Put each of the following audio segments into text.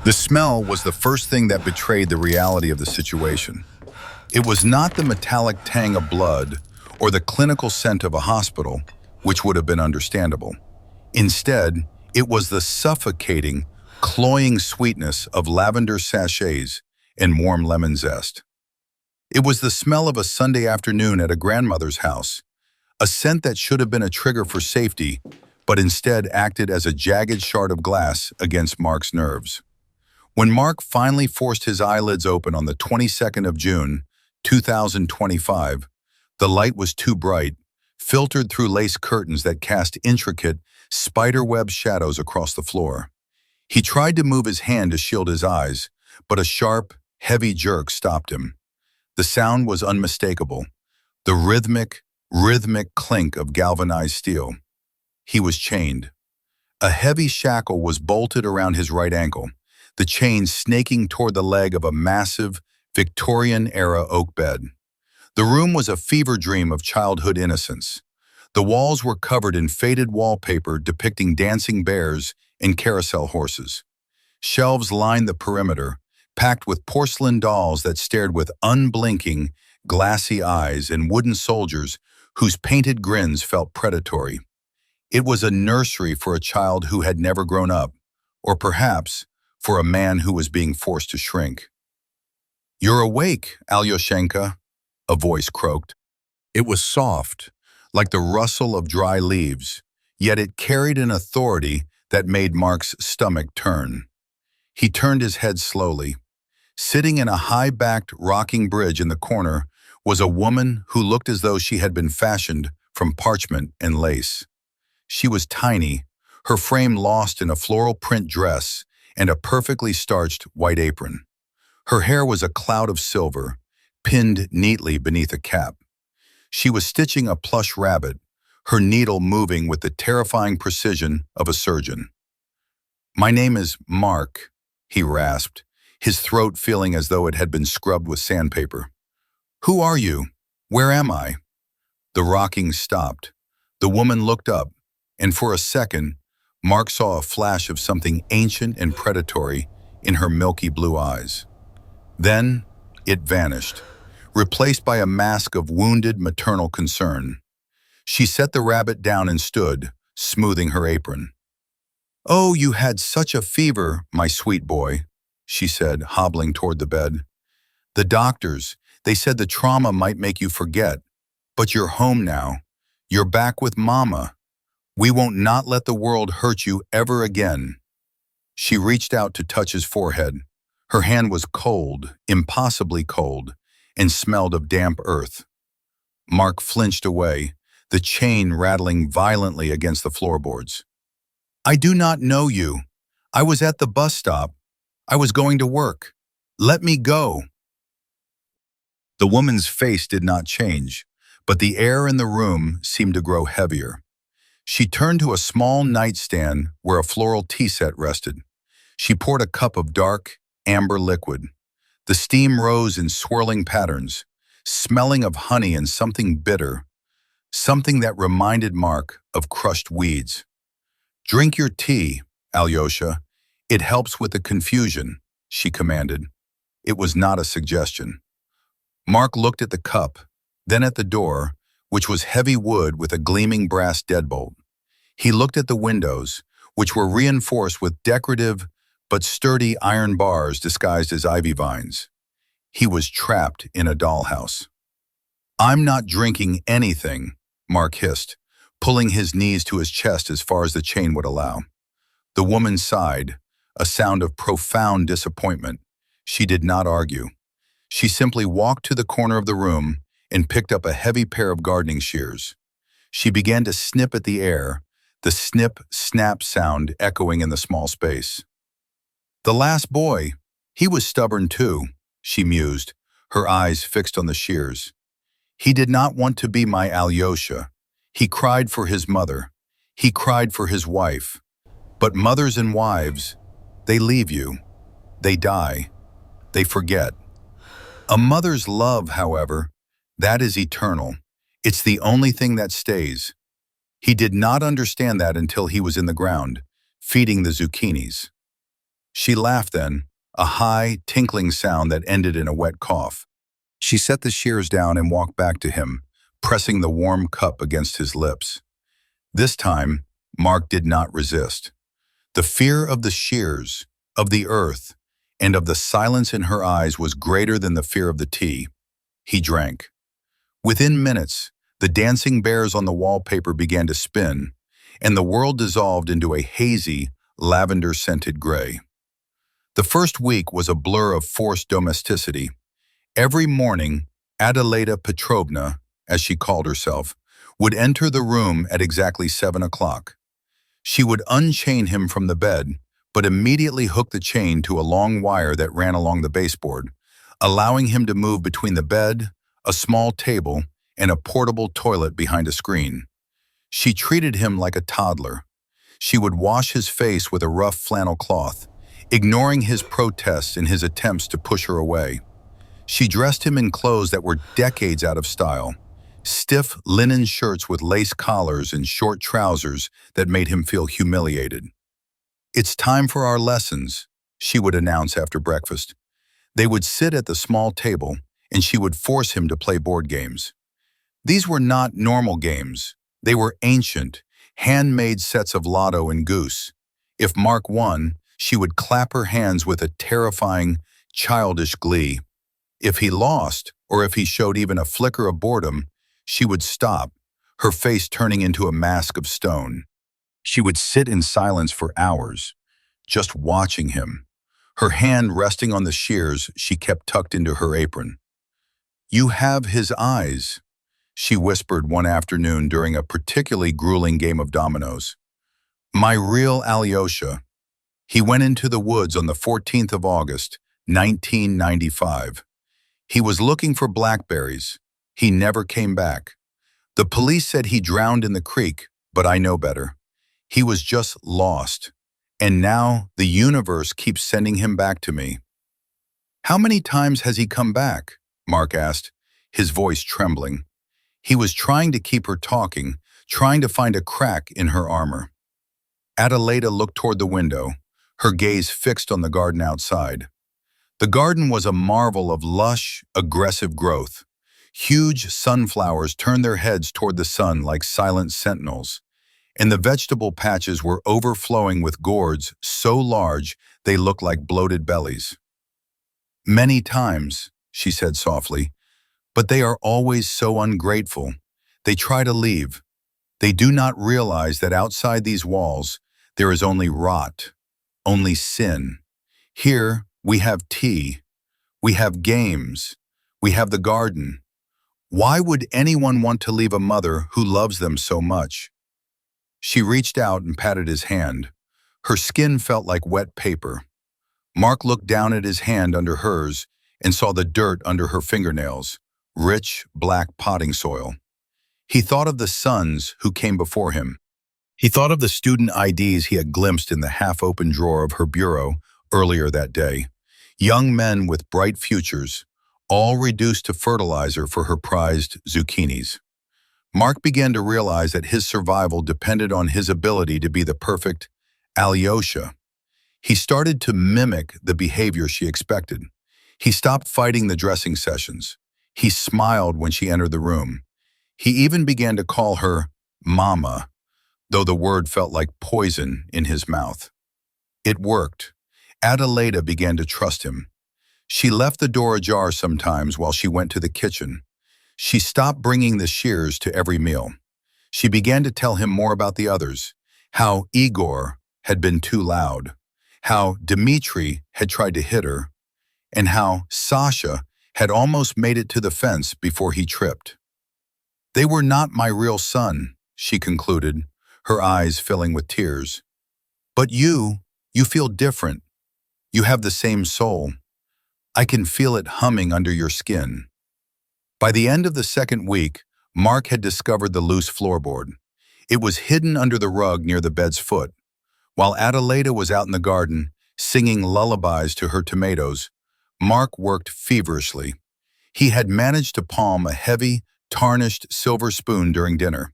The smell was the first thing that betrayed the reality of the situation. It was not the metallic tang of blood or the clinical scent of a hospital, which would have been understandable. Instead, it was the suffocating, cloying sweetness of lavender sachets and warm lemon zest. It was the smell of a Sunday afternoon at a grandmother's house, a scent that should have been a trigger for safety, but instead acted as a jagged shard of glass against Mark's nerves. When Mark finally forced his eyelids open on the 22nd of June, 2025, the light was too bright, filtered through lace curtains that cast intricate, spiderweb shadows across the floor. He tried to move his hand to shield his eyes, but a sharp, heavy jerk stopped him. The sound was unmistakable, the rhythmic clink of galvanized steel. He was chained. A heavy shackle was bolted around his right ankle, the chain snaking toward the leg of a massive, Victorian-era oak bed. The room was a fever dream of childhood innocence. The walls were covered in faded wallpaper depicting dancing bears and carousel horses. Shelves lined the perimeter, packed with porcelain dolls that stared with unblinking, glassy eyes and wooden soldiers whose painted grins felt predatory. It was a nursery for a child who had never grown up, or perhaps for a man who was being forced to shrink. "You're awake, Alyoshenka," a voice croaked. It was soft, like the rustle of dry leaves, yet it carried an authority that made Mark's stomach turn. He turned his head slowly. Sitting in a high-backed rocking bridge in the corner was a woman who looked as though she had been fashioned from parchment and lace. She was tiny, her frame lost in a floral print dress and a perfectly starched white apron. Her hair was a cloud of silver, pinned neatly beneath a cap. She was stitching a plush rabbit, her needle moving with the terrifying precision of a surgeon. "My name is Mark," he rasped, his throat feeling as though it had been scrubbed with sandpaper. "Who are you? Where am I?" The rocking stopped. The woman looked up, and for a second, Mark saw a flash of something ancient and predatory in her milky blue eyes. Then, it vanished, replaced by a mask of wounded maternal concern. She set the rabbit down and stood, smoothing her apron. "Oh, you had such a fever, my sweet boy," she said, hobbling toward the bed. "The doctors, they said the trauma might make you forget. But you're home now. You're back with Mama. We won't not let the world hurt you ever again." She reached out to touch his forehead. Her hand was cold, impossibly cold, and smelled of damp earth. Mark flinched away, the chain rattling violently against the floorboards. "I do not know you. I was at the bus stop. I was going to work. Let me go." The woman's face did not change, but the air in the room seemed to grow heavier. She turned to a small nightstand where a floral tea set rested. She poured a cup of dark, amber liquid. The steam rose in swirling patterns, smelling of honey and something bitter, something that reminded Mark of crushed weeds. "Drink your tea, Alyosha. It helps with the confusion," she commanded. It was not a suggestion. Mark looked at the cup, then at the door, which was heavy wood with a gleaming brass deadbolt. He looked at the windows, which were reinforced with decorative but sturdy iron bars disguised as ivy vines. He was trapped in a dollhouse. "I'm not drinking anything," Mark hissed, pulling his knees to his chest as far as the chain would allow. The woman sighed, a sound of profound disappointment. She did not argue. She simply walked to the corner of the room and picked up a heavy pair of gardening shears. She began to snip at the air, the snip-snap sound echoing in the small space. "The last boy, he was stubborn too," she mused, her eyes fixed on the shears. "He did not want to be my Alyosha. He cried for his mother. He cried for his wife. But mothers and wives, they leave you. They die. They forget. A mother's love, however, that is eternal. It's the only thing that stays." He did not understand that until he was in the ground, feeding the zucchinis. She laughed then, a high, tinkling sound that ended in a wet cough. She set the shears down and walked back to him, pressing the warm cup against his lips. This time, Mark did not resist. The fear of the shears, of the earth, and of the silence in her eyes was greater than the fear of the tea. He drank. Within minutes, the dancing bears on the wallpaper began to spin, and the world dissolved into a hazy, lavender-scented gray. The first week was a blur of forced domesticity. Every morning, Adelaida Petrovna, as she called herself, would enter the room at exactly 7 o'clock. She would unchain him from the bed, but immediately hook the chain to a long wire that ran along the baseboard, allowing him to move between the bed, a small table, and a portable toilet behind a screen. She treated him like a toddler. She would wash his face with a rough flannel cloth, ignoring his protests and his attempts to push her away. She dressed him in clothes that were decades out of style, stiff linen shirts with lace collars and short trousers that made him feel humiliated. "It's time for our lessons," she would announce after breakfast. They would sit at the small table, and she would force him to play board games. These were not normal games. They were ancient, handmade sets of Lotto and Goose. If Mark won, she would clap her hands with a terrifying, childish glee. If he lost, or if he showed even a flicker of boredom, she would stop, her face turning into a mask of stone. She would sit in silence for hours, just watching him, her hand resting on the shears she kept tucked into her apron. "You have his eyes," she whispered one afternoon during a particularly grueling game of dominoes. "My real Alyosha. He went into the woods on the 14th of August, 1995. He was looking for blackberries. He never came back. The police said he drowned in the creek, but I know better. He was just lost. And now the universe keeps sending him back to me." "How many times has he come back?" Mark asked, his voice trembling. He was trying to keep her talking, trying to find a crack in her armor. Adelaida looked toward the window, her gaze fixed on the garden outside. The garden was a marvel of lush, aggressive growth. Huge sunflowers turned their heads toward the sun like silent sentinels, and the vegetable patches were overflowing with gourds so large they looked like bloated bellies. "Many times," she said softly, "but they are always so ungrateful. They try to leave. They do not realize that outside these walls, there is only rot, only sin. Here, we have tea. We have games. We have the garden. Why would anyone want to leave a mother who loves them so much?" She reached out and patted his hand. Her skin felt like wet paper. Mark looked down at his hand under hers and saw the dirt under her fingernails, rich, black potting soil. He thought of the sons who came before him. He thought of the student IDs he had glimpsed in the half-open drawer of her bureau earlier that day. Young men with bright futures, all reduced to fertilizer for her prized zucchinis. Mark began to realize that his survival depended on his ability to be the perfect Alyosha. He started to mimic the behavior she expected. He stopped fighting the dressing sessions. He smiled when she entered the room. He even began to call her Mama, though the word felt like poison in his mouth. It worked. Adelaida began to trust him. She left the door ajar sometimes while she went to the kitchen. She stopped bringing the shears to every meal. She began to tell him more about the others, how Igor had been too loud, how Dmitri had tried to hit her, and how Sasha had almost made it to the fence before he tripped. "They were not my real son," she concluded, her eyes filling with tears. "But you feel different. You have the same soul. I can feel it humming under your skin." By the end of the second week, Mark had discovered the loose floorboard. It was hidden under the rug near the bed's foot. While Adelaida was out in the garden, singing lullabies to her tomatoes, Mark worked feverishly. He had managed to palm a heavy, tarnished silver spoon during dinner.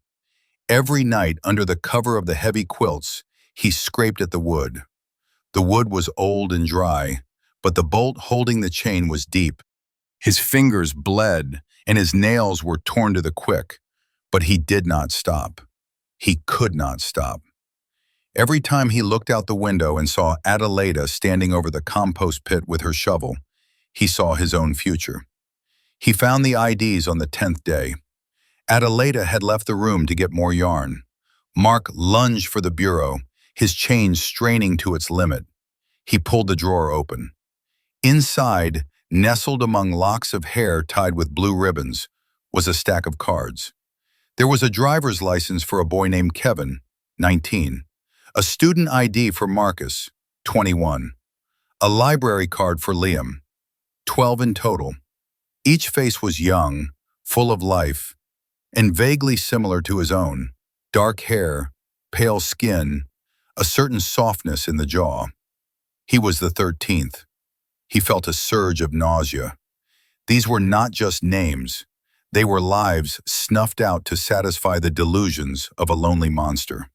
Every night, under the cover of the heavy quilts, he scraped at the wood. The wood was old and dry, but the bolt holding the chain was deep. His fingers bled, and his nails were torn to the quick, but he did not stop. He could not stop. Every time he looked out the window and saw Adelaida standing over the compost pit with her shovel, he saw his own future. He found the IDs on the 10th day. Adelaida had left the room to get more yarn. Mark lunged for the bureau, his chain straining to its limit. He pulled the drawer open. Inside, nestled among locks of hair tied with blue ribbons, was a stack of cards. There was a driver's license for a boy named Kevin, 19, a student ID for Marcus, 21, a library card for Liam, 12 in total. Each face was young, full of life, and vaguely similar to his own: dark hair, pale skin, a certain softness in the jaw. He was the 13th. He felt a surge of nausea. These were not just names. They were lives snuffed out to satisfy the delusions of a lonely monster.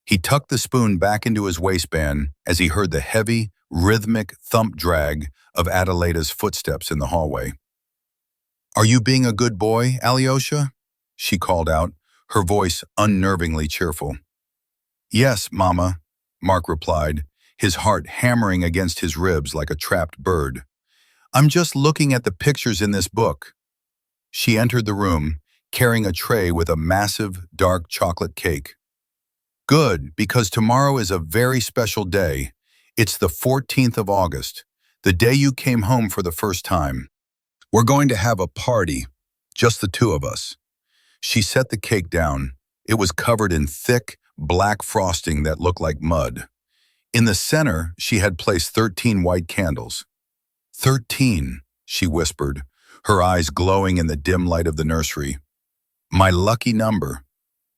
He tucked the spoon back into his waistband as he heard the heavy, rhythmic thump drag of Adelaida's footsteps in the hallway. "Are you being a good boy, Alyosha?" she called out, her voice unnervingly cheerful. "Yes, Mama," Mark replied, his heart hammering against his ribs like a trapped bird. "I'm just looking at the pictures in this book." She entered the room, carrying a tray with a massive, dark chocolate cake. "Good, because tomorrow is a very special day. It's the 14th of August, the day you came home for the first time. We're going to have a party, just the two of us." She set the cake down. It was covered in thick, black frosting that looked like mud. In the center, she had placed 13 white candles. 13, she whispered, her eyes glowing in the dim light of the nursery. "My lucky number.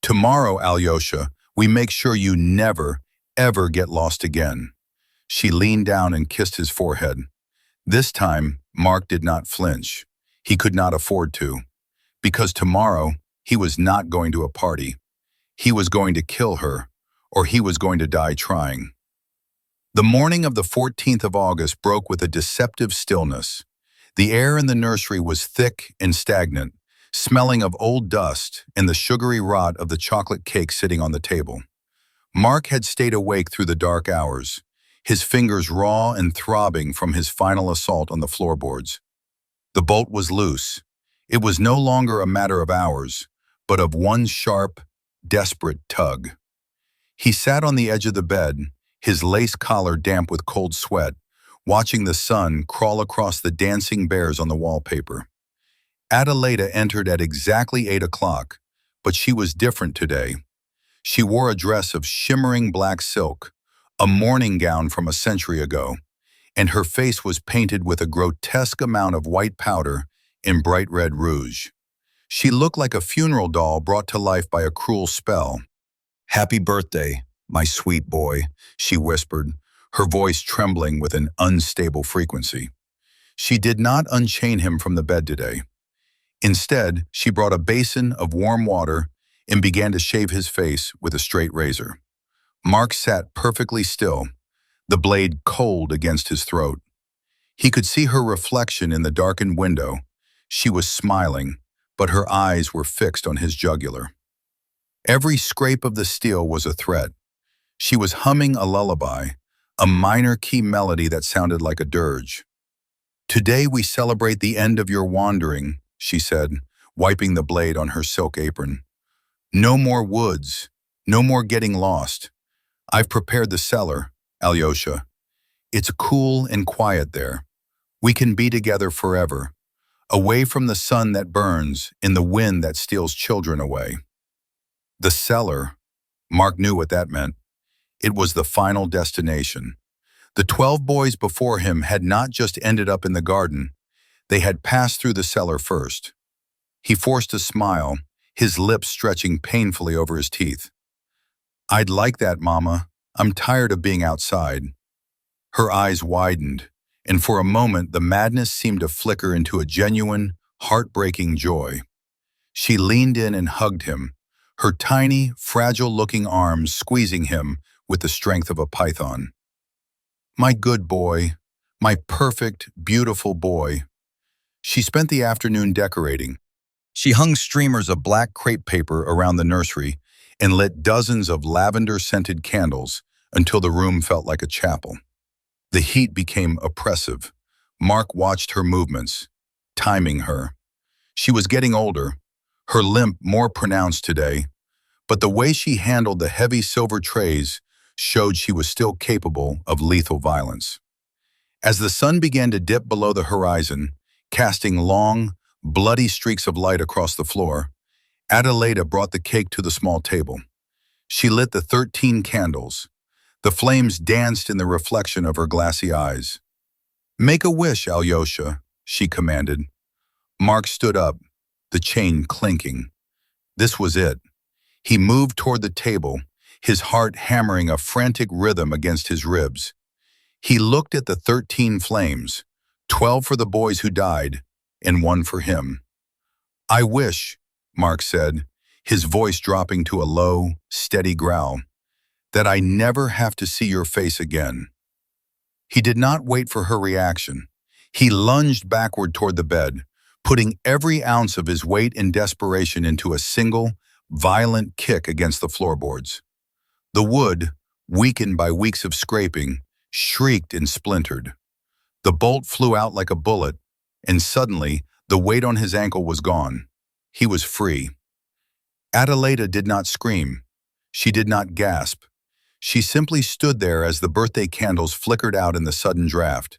Tomorrow, Alyosha, we make sure you never, ever get lost again." She leaned down and kissed his forehead. This time, Mark did not flinch. He could not afford to. Because tomorrow, he was not going to a party. He was going to kill her, or he was going to die trying. The morning of the 14th of August broke with a deceptive stillness. The air in the nursery was thick and stagnant, smelling of old dust and the sugary rot of the chocolate cake sitting on the table. Mark had stayed awake through the dark hours, his fingers raw and throbbing from his final assault on the floorboards. The bolt was loose. It was no longer a matter of hours, but of one sharp, desperate tug. He sat on the edge of the bed, his lace collar damp with cold sweat, watching the sun crawl across the dancing bears on the wallpaper. Adelaida entered at exactly 8 o'clock, but she was different today. She wore a dress of shimmering black silk, a morning gown from a century ago, and her face was painted with a grotesque amount of white powder and bright red rouge. She looked like a funeral doll brought to life by a cruel spell. "Happy birthday, my sweet boy," she whispered, her voice trembling with an unstable frequency. She did not unchain him from the bed today. Instead, she brought a basin of warm water and began to shave his face with a straight razor. Mark sat perfectly still, the blade cold against his throat. He could see her reflection in the darkened window. She was smiling, but her eyes were fixed on his jugular. Every scrape of the steel was a threat. She was humming a lullaby, a minor key melody that sounded like a dirge. "Today we celebrate the end of your wandering," she said, wiping the blade on her silk apron. "No more woods, no more getting lost. I've prepared the cellar, Alyosha. It's cool and quiet there. We can be together forever, away from the sun that burns and the wind that steals children away." The cellar. Mark knew what that meant. It was the final destination. The 12 boys before him had not just ended up in the garden. They had passed through the cellar first. He forced a smile, his lips stretching painfully over his teeth. "I'd like that, Mama. I'm tired of being outside." Her eyes widened, and for a moment the madness seemed to flicker into a genuine, heartbreaking joy. She leaned in and hugged him, her tiny, fragile-looking arms squeezing him with the strength of a python. My good boy. My perfect, beautiful boy. She spent the afternoon decorating. She hung streamers of black crepe paper around the nursery and lit dozens of lavender-scented candles until the room felt like a chapel. The heat became oppressive. Mark watched her movements, timing her. She was getting older, her limp more pronounced today, but the way she handled the heavy silver trays showed she was still capable of lethal violence. As the sun began to dip below the horizon, casting long, bloody streaks of light across the floor, Adelaida brought the cake to the small table. She lit the 13 candles. The flames danced in the reflection of her glassy eyes. "Make a wish, Alyosha," she commanded. Mark stood up, the chain clinking. This was it. He moved toward the table, his heart hammering a frantic rhythm against his ribs. He looked at the 13 flames, 12 for the boys who died, and 1 for him. "I wish," Mark said, his voice dropping to a low, steady growl, "that I never have to see your face again." He did not wait for her reaction. He lunged backward toward the bed, putting every ounce of his weight and desperation into a single, violent kick against the floorboards. The wood, weakened by weeks of scraping, shrieked and splintered. The bolt flew out like a bullet, and suddenly the weight on his ankle was gone. He was free. Adelaida did not scream. She did not gasp. She simply stood there as the birthday candles flickered out in the sudden draft.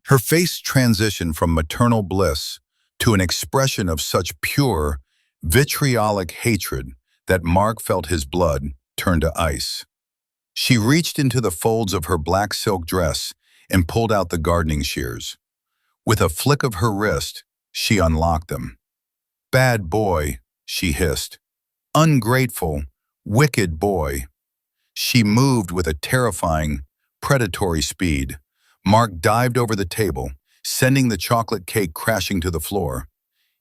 Her face transitioned from maternal bliss to an expression of such pure, vitriolic hatred that Mark felt his blood turn to ice. She reached into the folds of her black silk dress and pulled out the gardening shears. With a flick of her wrist, she unlocked them. "Bad boy," she hissed. "Ungrateful, wicked boy." She moved with a terrifying, predatory speed. Mark dived over the table, sending the chocolate cake crashing to the floor.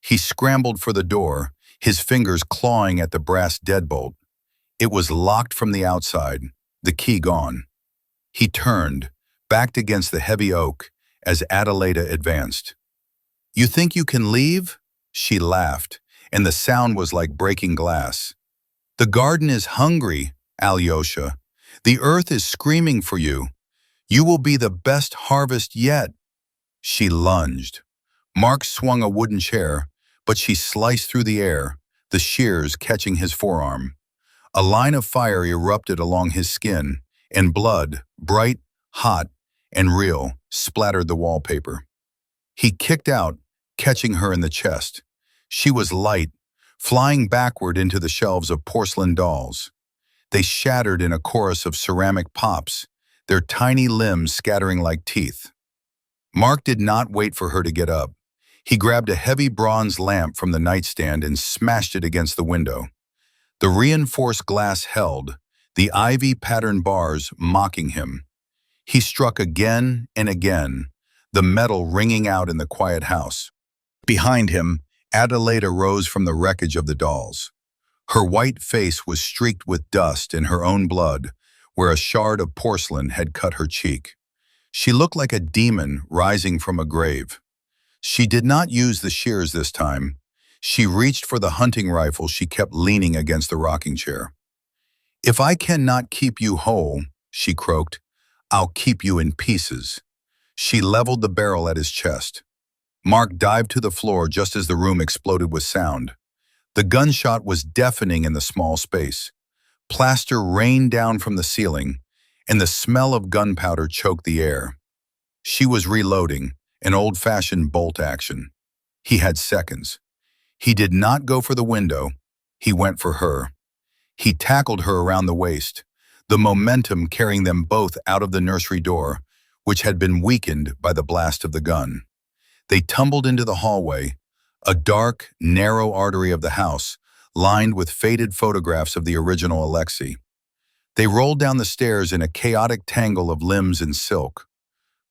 He scrambled for the door, his fingers clawing at the brass deadbolt. It was locked from the outside, the key gone. He turned, backed against the heavy oak, as Adelaida advanced. "You think you can leave?" She laughed, and the sound was like breaking glass. "The garden is hungry, Alyosha. The earth is screaming for you. You will be the best harvest yet." She lunged. Mark swung a wooden chair, but she sliced through the air, the shears catching his forearm. A line of fire erupted along his skin, and blood, bright, hot, and real, splattered the wallpaper. He kicked out, catching her in the chest. She was light, flying backward into the shelves of porcelain dolls. They shattered in a chorus of ceramic pops, their tiny limbs scattering like teeth. Mark did not wait for her to get up. He grabbed a heavy bronze lamp from the nightstand and smashed it against the window. The reinforced glass held, the ivy-patterned bars mocking him. He struck again and again, the metal ringing out in the quiet house. Behind him, Adelaida rose from the wreckage of the dolls. Her white face was streaked with dust and her own blood, where a shard of porcelain had cut her cheek. She looked like a demon rising from a grave. She did not use the shears this time. She reached for the hunting rifle she kept leaning against the rocking chair. "If I cannot keep you whole," she croaked, "I'll keep you in pieces." She leveled the barrel at his chest. Mark dived to the floor just as the room exploded with sound. The gunshot was deafening in the small space. Plaster rained down from the ceiling, and the smell of gunpowder choked the air. She was reloading, an old-fashioned bolt action. He had seconds. He did not go for the window. He went for her. He tackled her around the waist, the momentum carrying them both out of the nursery door, which had been weakened by the blast of the gun. They tumbled into the hallway, a dark, narrow artery of the house, lined with faded photographs of the original Alexei. They rolled down the stairs in a chaotic tangle of limbs and silk.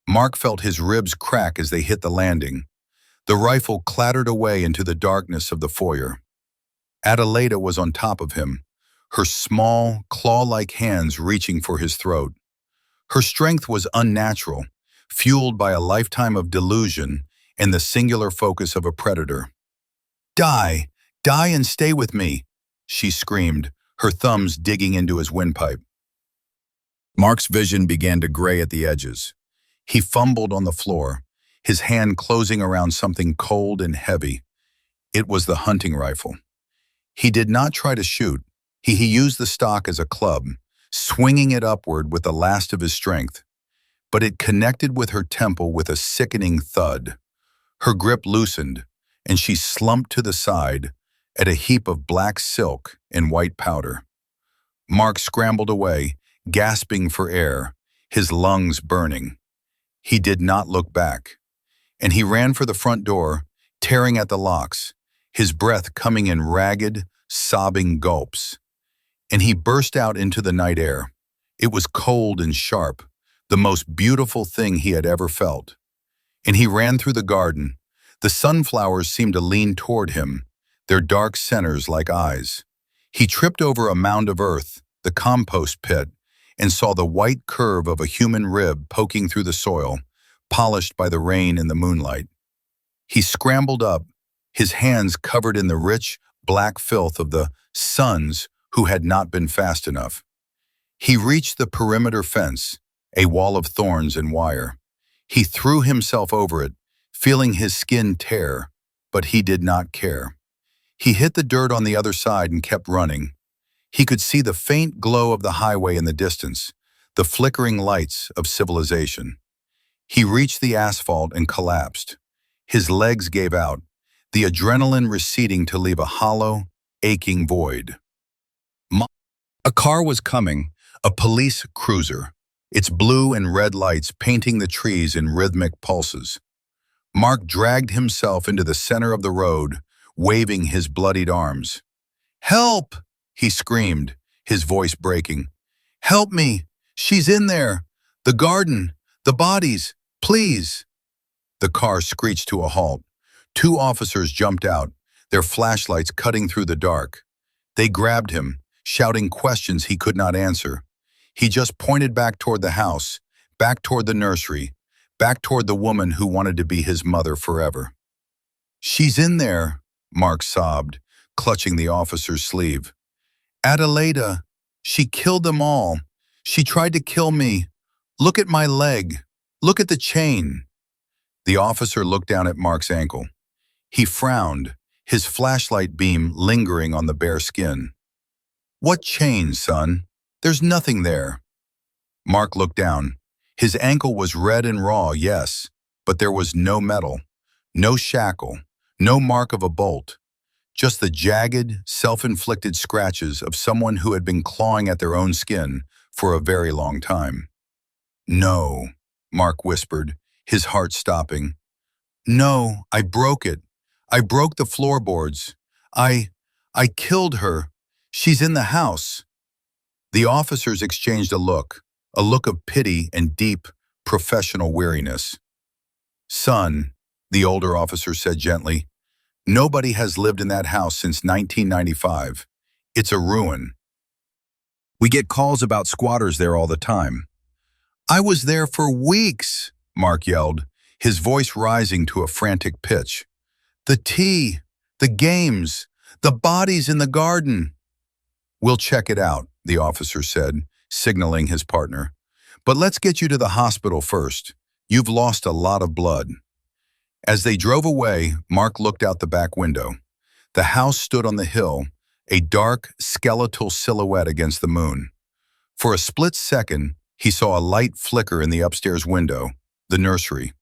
Mark felt his ribs crack as they hit the landing. The rifle clattered away into the darkness of the foyer. Adelaida was on top of him, her small, claw-like hands reaching for his throat. Her strength was unnatural, fueled by a lifetime of delusion and the singular focus of a predator. Die! Die and stay with me! She screamed, her thumbs digging into his windpipe. Mark's vision began to gray at the edges. He fumbled on the floor, his hand closing around something cold and heavy. It was the hunting rifle. He did not try to shoot. He used the stock as a club, swinging it upward with the last of his strength. But it connected with her temple with a sickening thud. Her grip loosened, and she slumped to the side at a heap of black silk and white powder. Mark scrambled away, gasping for air, his lungs burning. He did not look back, and he ran for the front door, tearing at the locks, his breath coming in ragged, sobbing gulps. And he burst out into the night air. It was cold and sharp, the most beautiful thing he had ever felt. And he ran through the garden. The sunflowers seemed to lean toward him, their dark centers like eyes. He tripped over a mound of earth, the compost pit, and saw the white curve of a human rib poking through the soil, polished by the rain and the moonlight. He scrambled up, his hands covered in the rich, black filth of the sons who had not been fast enough. He reached the perimeter fence, a wall of thorns and wire. He threw himself over it, feeling his skin tear, but he did not care. He hit the dirt on the other side and kept running. He could see the faint glow of the highway in the distance, the flickering lights of civilization. He reached the asphalt and collapsed. His legs gave out, the adrenaline receding to leave a hollow, aching void. A car was coming, a police cruiser, its blue and red lights painting the trees in rhythmic pulses. Mark dragged himself into the center of the road, waving his bloodied arms. "Help!" he screamed, his voice breaking. "Help me! She's in there! The garden! The bodies! Please!" The car screeched to a halt. Two officers jumped out, their flashlights cutting through the dark. They grabbed him, shouting questions he could not answer. He just pointed back toward the house, back toward the nursery, back toward the woman who wanted to be his mother forever. "She's in there," Mark sobbed, clutching the officer's sleeve. "Adelaida, she killed them all. She tried to kill me. Look at my leg. Look at the chain." The officer looked down at Mark's ankle. He frowned, his flashlight beam lingering on the bare skin. "What chain, son? There's nothing there." Mark looked down. His ankle was red and raw, yes, but there was no metal, no shackle, no mark of a bolt, just the jagged, self-inflicted scratches of someone who had been clawing at their own skin for a very long time. "No," Mark whispered, his heart stopping. "No, I broke it. I broke the floorboards. I killed her. She's in the house." The officers exchanged a look of pity and deep, professional weariness. "Son," the older officer said gently, "nobody has lived in that house since 1995. It's a ruin. We get calls about squatters there all the time." "I was there for weeks," Mark yelled, his voice rising to a frantic pitch. "The tea, the games, the bodies in the garden." "We'll check it out," the officer said, signaling his partner. "But let's get you to the hospital first. You've lost a lot of blood." As they drove away, Mark looked out the back window. The house stood on the hill, a dark, skeletal silhouette against the moon. For a split second, he saw a light flicker in the upstairs window, the nursery.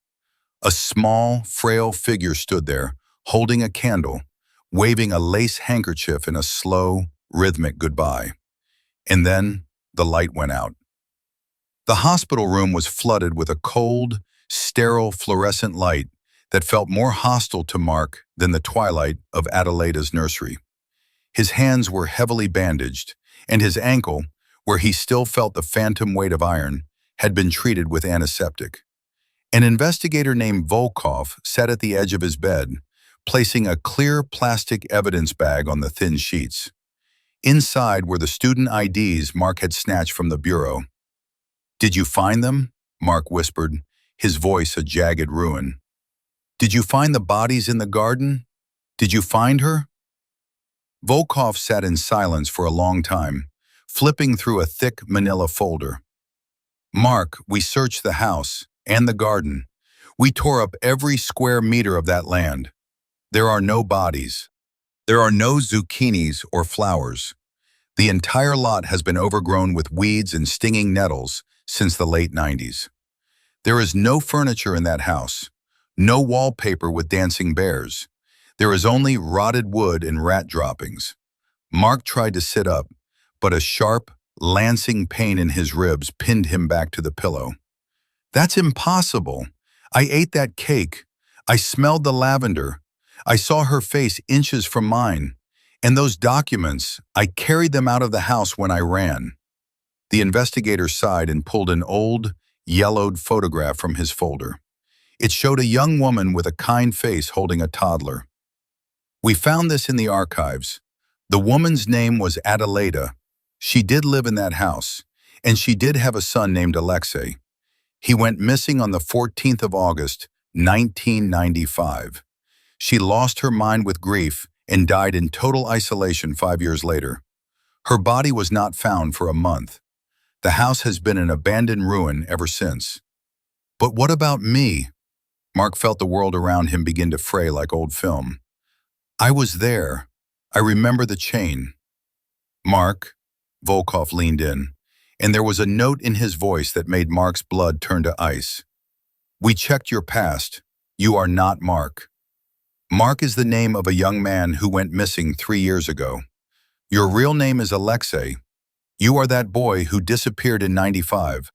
A small, frail figure stood there, holding a candle, waving a lace handkerchief in a slow, rhythmic goodbye. And then the light went out. The hospital room was flooded with a cold, sterile fluorescent light that felt more hostile to Mark than the twilight of Adelaida's nursery. His hands were heavily bandaged, and his ankle, where he still felt the phantom weight of iron, had been treated with antiseptic. An investigator named Volkov sat at the edge of his bed, placing a clear plastic evidence bag on the thin sheets. Inside were the student IDs Mark had snatched from the bureau. Did you find them? Mark whispered, his voice a jagged ruin. Did you find the bodies in the garden? Did you find her? Volkov sat in silence for a long time, flipping through a thick manila folder. Mark, we searched the house and the garden. We tore up every square meter of that land. There are no bodies. There are no zucchinis or flowers. The entire lot has been overgrown with weeds and stinging nettles since the late 90s. There is no furniture in that house, no wallpaper with dancing bears. There is only rotted wood and rat droppings. Mark tried to sit up, but a sharp, lancing pain in his ribs pinned him back to the pillow. That's impossible. I ate that cake. I smelled the lavender. I saw her face inches from mine. And those documents, I carried them out of the house when I ran. The investigator sighed and pulled an old, yellowed photograph from his folder. It showed a young woman with a kind face holding a toddler. We found this in the archives. The woman's name was Adelaida. She did live in that house, and she did have a son named Alexei. He went missing on the 14th of August, 1995. She lost her mind with grief and died in total isolation 5 years later. Her body was not found for a month. The house has been an abandoned ruin ever since. But what about me? Mark felt the world around him begin to fray like old film. I was there. I remember the chain. Mark, Volkov leaned in, and there was a note in his voice that made Mark's blood turn to ice. We checked your past. You are not Mark. Mark is the name of a young man who went missing 3 years ago. Your real name is Alexei. You are that boy who disappeared in '95.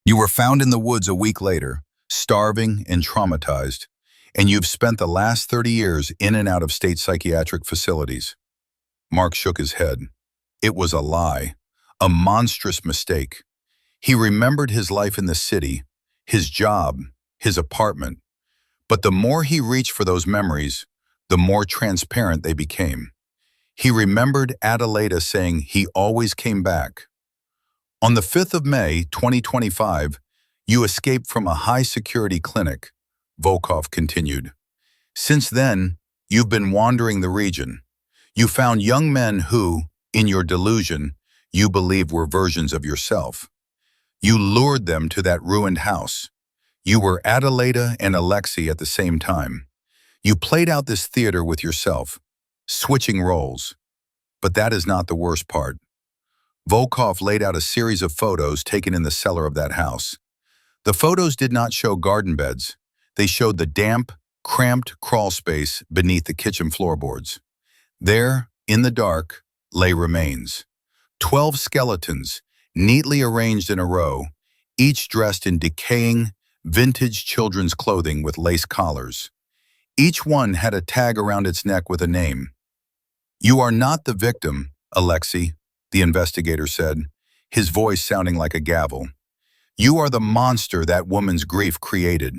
You were found in the woods a week later, starving and traumatized, and you've spent the last 30 years in and out of state psychiatric facilities. Mark shook his head. It was a lie, a monstrous mistake. He remembered his life in the city, his job, his apartment. But the more he reached for those memories, the more transparent they became. He remembered Adelaida saying he always came back. On the 5th of May, 2025, you escaped from a high-security clinic, Volkov continued. Since then, you've been wandering the region. You found young men who, in your delusion, you believed were versions of yourself. You lured them to that ruined house. You were Adelaida and Alexei at the same time. You played out this theater with yourself, switching roles. But that is not the worst part. Volkov laid out a series of photos taken in the cellar of that house. The photos did not show garden beds. They showed the damp, cramped crawl space beneath the kitchen floorboards. There, in the dark, lay remains. 12 skeletons, neatly arranged in a row, each dressed in decaying, vintage children's clothing with lace collars. Each one had a tag around its neck with a name. You are not the victim, Alexei, the investigator said, his voice sounding like a gavel. You are the monster that woman's grief created.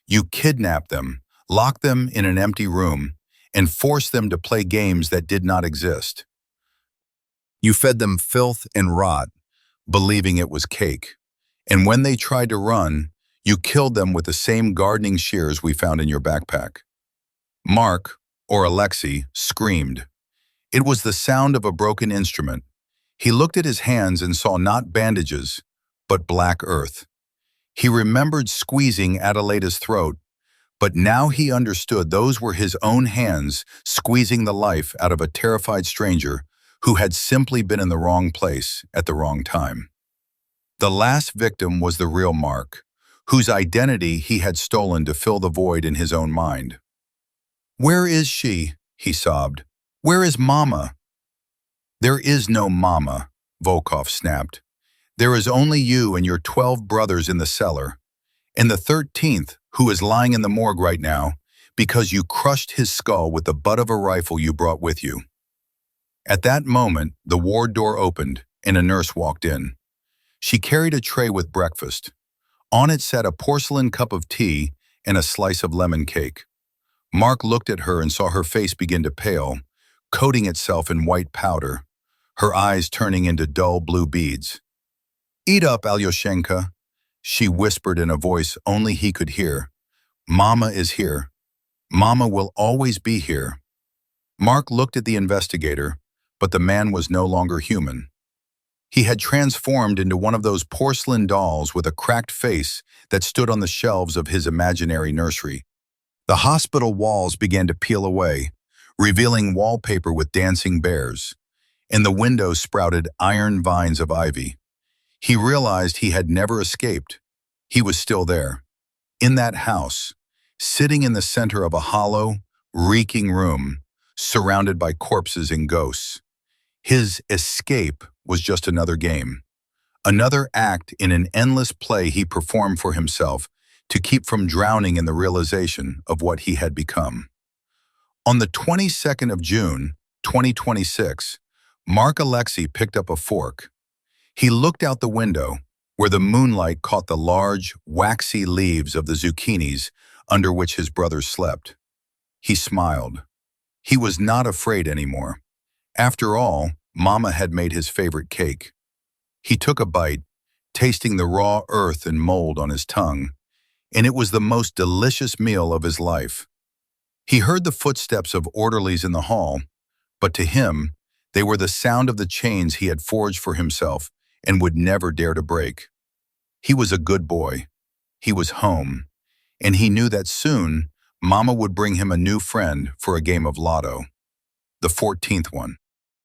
You kidnapped them, locked them in an empty room, and forced them to play games that did not exist. You fed them filth and rot, believing it was cake. And when they tried to run, you killed them with the same gardening shears we found in your backpack. Mark, or Alexei, screamed. It was the sound of a broken instrument. He looked at his hands and saw not bandages, but black earth. He remembered squeezing Adelaida's throat, but now he understood those were his own hands squeezing the life out of a terrified stranger who had simply been in the wrong place at the wrong time. The last victim was the real Mark, whose identity he had stolen to fill the void in his own mind. Where is she? He sobbed. Where is Mama? There is no Mama, Volkov snapped. There is only you and your 12 brothers in the cellar, and the 13th, who is lying in the morgue right now because you crushed his skull with the butt of a rifle you brought with you. At that moment, the ward door opened and a nurse walked in. She carried a tray with breakfast. On it sat a porcelain cup of tea and a slice of lemon cake. Mark looked at her and saw her face begin to pale, coating itself in white powder, her eyes turning into dull blue beads. Eat up, Alyoshenka, she whispered in a voice only he could hear. Mama is here. Mama will always be here. Mark looked at the investigator, but the man was no longer human. He had transformed into one of those porcelain dolls with a cracked face that stood on the shelves of his imaginary nursery. The hospital walls began to peel away, revealing wallpaper with dancing bears. In the windows sprouted iron vines of ivy. He realized he had never escaped. He was still there, in that house, sitting in the center of a hollow, reeking room, surrounded by corpses and ghosts. His escape was just another game, another act in an endless play he performed for himself to keep from drowning in the realization of what he had become. On the 22nd of June, 2026, Mark Alexei picked up a fork. He looked out the window, where the moonlight caught the large, waxy leaves of the zucchinis under which his brothers slept. He smiled. He was not afraid anymore. After all, Mama had made his favorite cake. He took a bite, tasting the raw earth and mold on his tongue, and it was the most delicious meal of his life. He heard the footsteps of orderlies in the hall, but to him, they were the sound of the chains he had forged for himself and would never dare to break. He was a good boy. He was home, and he knew that soon Mama would bring him a new friend for a game of lotto, the 14th one.